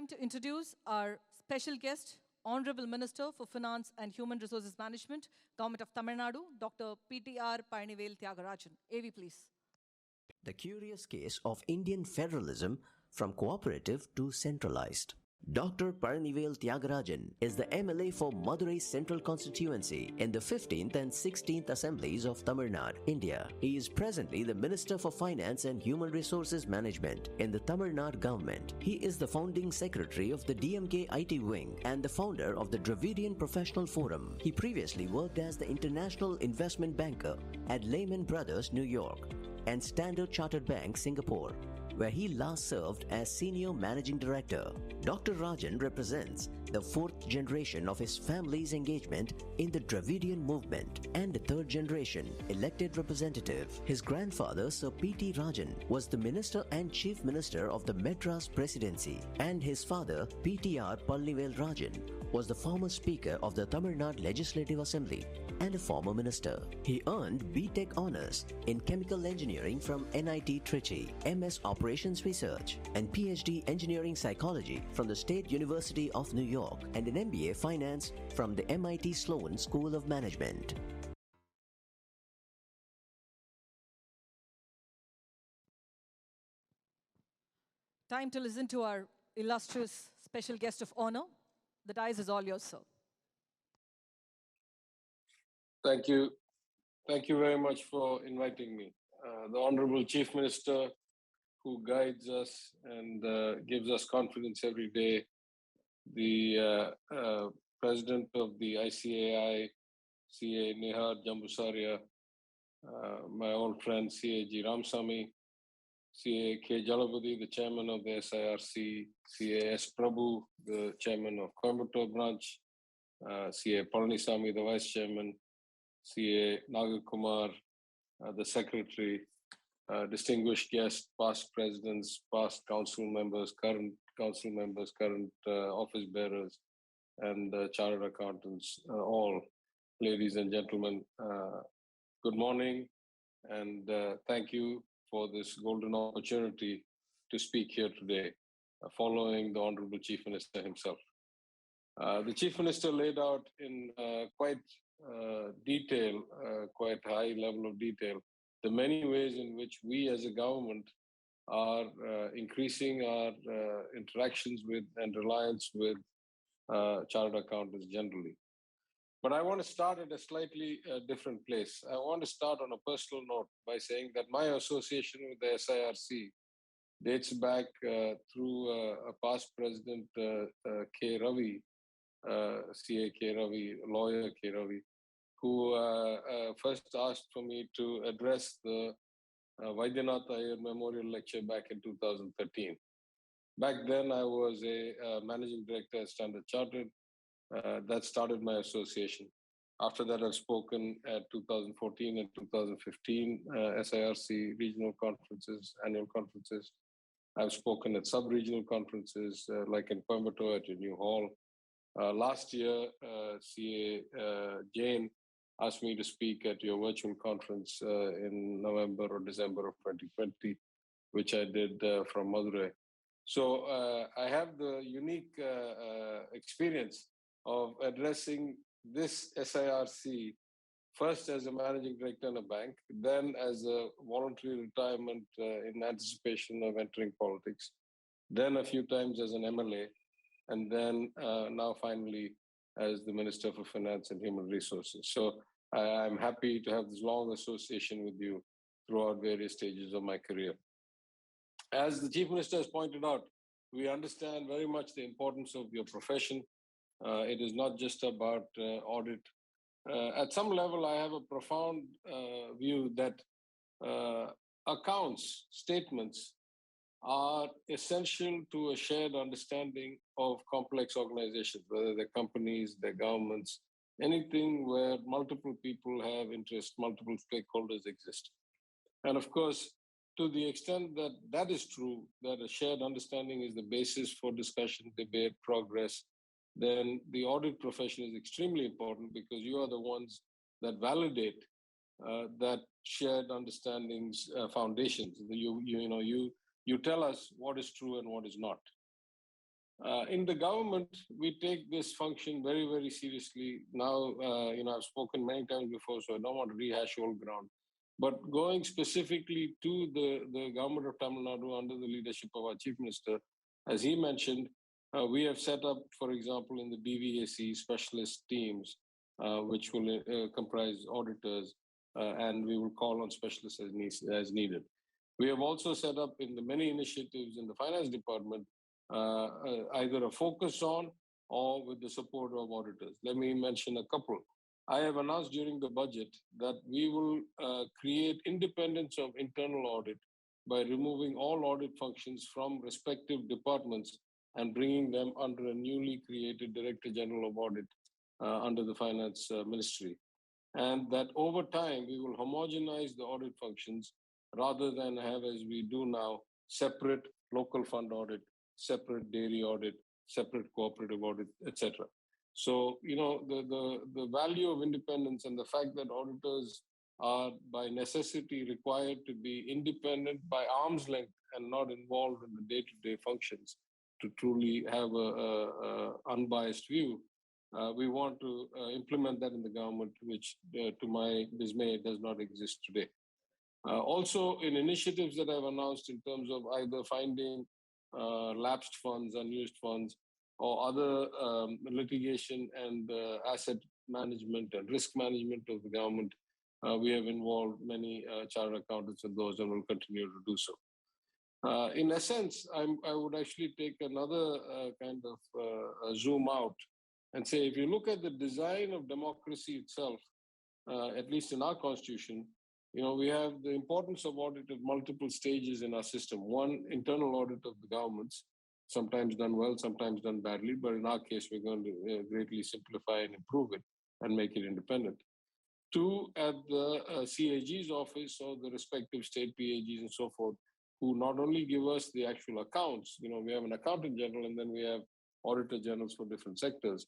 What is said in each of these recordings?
Time to introduce our special guest, Honorable Minister for Finance and Human Resources Management, Government of Tamil Nadu, Dr. PTR Palanivel Thiagarajan. AV, please. The curious case of Indian federalism from cooperative to centralized. Dr. Palanivel Thiagarajan is the MLA for Madurai Central Constituency in the 15th and 16th Assemblies of Tamil Nadu, India. He is presently the Minister for Finance and Human Resources Management in the Tamil Nadu government. He is the founding secretary of the DMK IT wing and the founder of the Dravidian Professional Forum. He previously worked as the international investment banker at Lehman Brothers, New York, and Standard Chartered Bank, Singapore, where he last served as Senior Managing Director. Dr. Rajan represents the fourth generation of his family's engagement in the Dravidian movement and the third generation elected representative. His grandfather, Sir P.T. Rajan, was the Minister and Chief Minister of the Madras Presidency, and his father, P.T.R. Palanivel Rajan, was the former Speaker of the Tamil Nadu Legislative Assembly and a former minister. He earned BTech Honours in Chemical Engineering from NIT Trichy, MS Operations Research, and PhD Engineering Psychology from the State University of New York, and an MBA Finance from the MIT Sloan School of Management. Time to listen to our illustrious special guest of honor. The dais is all yours, sir. Thank you. Thank you very much for inviting me. The Honorable Chief Minister, who guides us and gives us confidence every day, the President of the ICAI, CA Nihar Jambusaria, my old friend CA G. Ramsamy, CA K. Jalabudi, the Chairman of the SIRC, CA S. Prabhu, the Chairman of Coimbatore Branch, CA Palanisamy, the Vice Chairman, CA Nagakumar, the Secretary, distinguished guests, past presidents, past council members, current office bearers, and chartered accountants, all ladies and gentlemen, good morning, and thank you for this golden opportunity to speak here today, following the Honorable Chief Minister himself. The Chief Minister laid out in quite detail, quite high level of detail, the many ways in which we as a government are increasing our interactions with and reliance with chartered accountants generally. But I want to start at a slightly different place. I want to start on a personal note by saying that my association with the SIRC dates back through a past president, K. Ravi, CA K. Ravi, lawyer K. Ravi, who first asked for me to address the Vaidyanath Iyer Memorial Lecture back in 2013. Back then, I was a managing director at Standard Chartered. That started my association. After that, I've spoken at 2014 and 2015 SIRC regional conferences, annual conferences. I've spoken at sub-regional conferences, like in Coimbatore at your new hall. Last year, CA Jain asked me to speak at your virtual conference in November or December of 2020, which I did from Madurai. So I have the unique experience of addressing this SIRC first as a managing director in a bank, then as a voluntary retirement in anticipation of entering politics, then a few times as an MLA, and then now finally as the Minister for Finance and Human Resources. So I'm happy to have this long association with you throughout various stages of my career. As the Chief Minister has pointed out, we understand very much the importance of your profession. It is not just about audit. At some level, I have a profound view that accounts, statements, are essential to a shared understanding of complex organizations, whether they're companies, they're governments, anything where multiple people have interest, multiple stakeholders exist. And of course, to the extent that that is true, that a shared understanding is the basis for discussion, debate, progress, then the audit profession is extremely important because you are the ones that validate that shared understanding's foundations. You tell us what is true and what is not. In the government, we take this function very, very seriously. Now, I've spoken many times before, so I don't want to rehash old ground. But going specifically to the government of Tamil Nadu under the leadership of our chief minister, as he mentioned, we have set up, for example, in the DVAC specialist teams, which will comprise auditors, and we will call on specialists as needed. We have also set up in the many initiatives in the finance department either a focus on or with the support of auditors. Let me mention a couple. I have announced during the budget that we will create independence of internal audit by removing all audit functions from respective departments and bringing them under a newly created Director General of Audit under the Finance Ministry. And that over time, we will homogenize the audit functions rather than have, as we do now, separate local fund audit, separate dairy audit, separate cooperative audit, etc. So, the value of independence and the fact that auditors are by necessity required to be independent by arm's length and not involved in the day-to-day functions to truly have a unbiased view. We want to implement that in the government, which to my dismay does not exist today. Also, in initiatives that I've announced in terms of either finding lapsed funds, unused funds, or other litigation and asset management and risk management of the government, we have involved many chartered accountants in those and will continue to do so. In essence, I would actually take another kind of zoom out and say, if you look at the design of democracy itself, at least in our constitution, we have the importance of audit at multiple stages in our system. One, internal audit of the governments, sometimes done well, sometimes done badly, but in our case, we're going to greatly simplify and improve it and make it independent. Two, at the CAG's office or the respective state PAGs and so forth, who not only give us the actual accounts, we have an accountant general and then we have auditor generals for different sectors.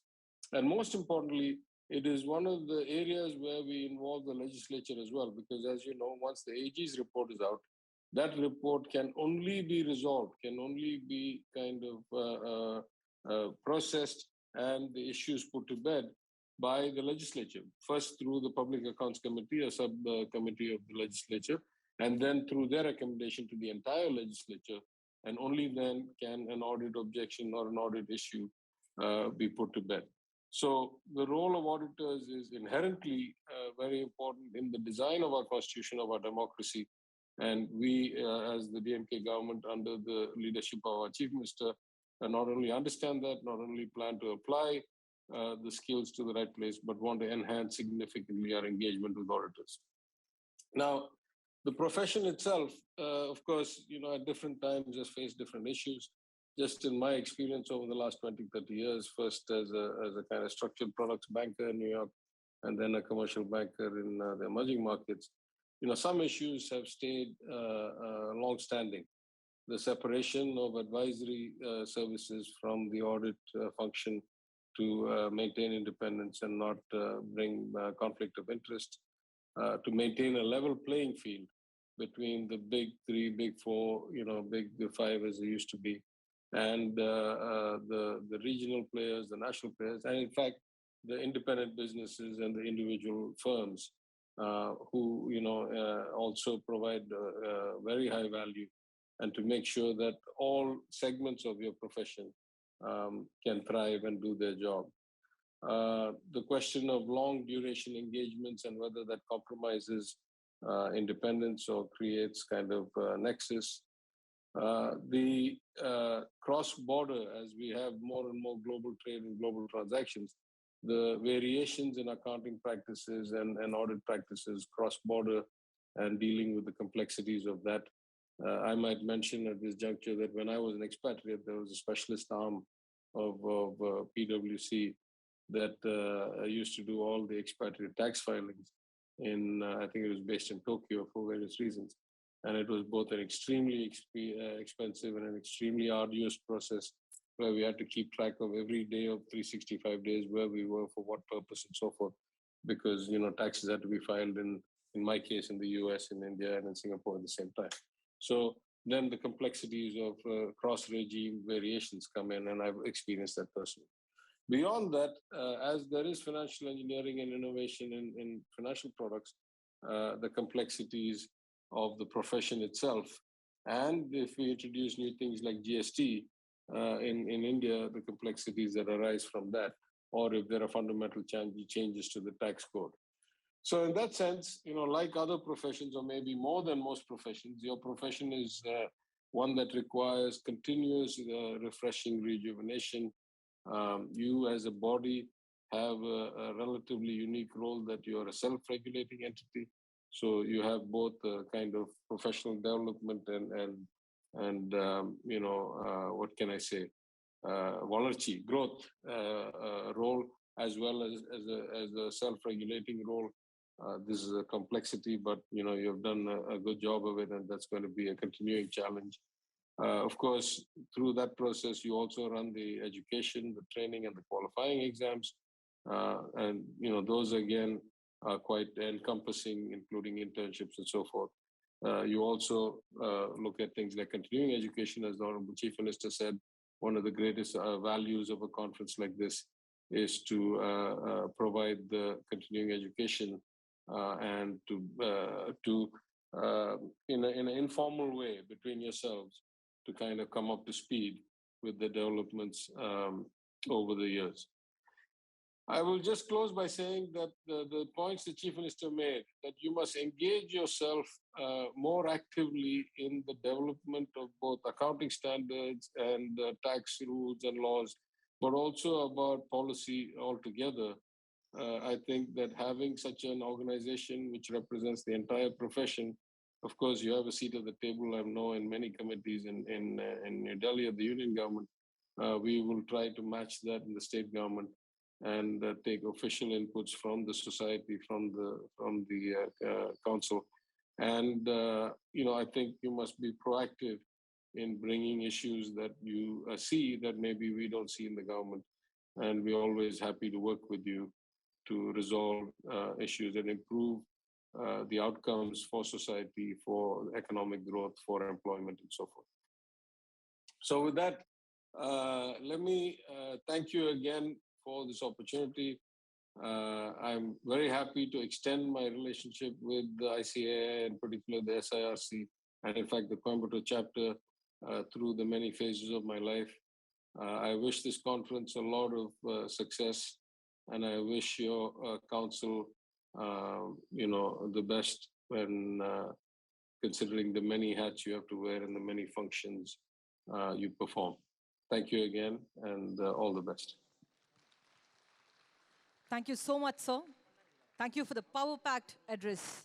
And most importantly, it is one of the areas where we involve the legislature as well, because as you know, once the AG's report is out, that report can only be resolved, can only be kind of processed and the issues put to bed by the legislature, first through the Public Accounts Committee, a subcommittee of the legislature, and then through their recommendation to the entire legislature. And only then can an audit objection or an audit issue be put to bed. So the role of auditors is inherently very important in the design of our constitution, of our democracy. And we, as the DMK government under the leadership of our chief minister, not only understand that, not only plan to apply the skills to the right place, but want to enhance significantly our engagement with auditors. Now, the profession itself, of course, at different times has faced different issues. Just in my experience over the last 20, 30 years, first as a kind of structured products banker in New York, and then a commercial banker in the emerging markets, some issues have stayed long-standing. The separation of advisory services from the audit function to maintain independence and not bring conflict of interest, to maintain a level playing field between the big three, big four, big five as they used to be, and the regional players, the national players, and in fact, the independent businesses and the individual firms who, also provide very high value, and to make sure that all segments of your profession can thrive and do their job. The question of long duration engagements and whether that compromises independence or creates kind of nexus. The cross-border, as we have more and more global trade and global transactions, the variations in accounting practices and audit practices cross-border and dealing with the complexities of that. I might mention at this juncture that when I was an expatriate, there was a specialist arm of PwC that used to do all the expatriate tax filings in, I think it was based in Tokyo for various reasons. And it was both an extremely expensive and an extremely arduous process where we had to keep track of every day of 365 days, where we were, for what purpose and so forth, because, taxes had to be filed in my case, in the US, in India, and in Singapore at the same time. So then the complexities of cross-regime variations come in, and I've experienced that personally. Beyond that, as there is financial engineering and innovation in financial products, the complexities of the profession itself, and if we introduce new things like GST in India, the complexities that arise from that, or if there are fundamental changes to the tax code. So in that sense, like other professions, or maybe more than most professions, your profession is one that requires continuous refreshing rejuvenation. You as a body have a relatively unique role that you are a self-regulating entity. So you have both a kind of professional development and what can I say, Walarchi, growth role, as well as a self-regulating role. This is a complexity, but you've done a good job of it, and that's going to be a continuing challenge. Of course, through that process, you also run the education, the training, and the qualifying exams, and those again are quite encompassing, including internships and so forth. You also look at things like continuing education, as the Honorable Chief Minister said. One of the greatest values of a conference like this is to provide the continuing education and to in an informal way between yourselves to kind of come up to speed with the developments over the years. I will just close by saying that the points the Chief Minister made, that you must engage yourself more actively in the development of both accounting standards and tax rules and laws, but also about policy altogether. I think that having such an organization which represents the entire profession, of course, you have a seat at the table. I know in many committees in New Delhi at the union government, we will try to match that in the state government and take official inputs from the society, from the council. And, I think you must be proactive in bringing issues that you see that maybe we don't see in the government. And we're always happy to work with you to resolve issues and improve the outcomes for society, for economic growth, for employment, and so forth. So with that, let me thank you again for this opportunity. I'm very happy to extend my relationship with the ICAI, in particular the SIRC, and in fact the Coimbatore chapter through the many phases of my life. I wish this conference a lot of success, and I wish your council, the best when considering the many hats you have to wear and the many functions you perform. Thank you again, and all the best. Thank you so much, sir. Thank you for the power-packed address.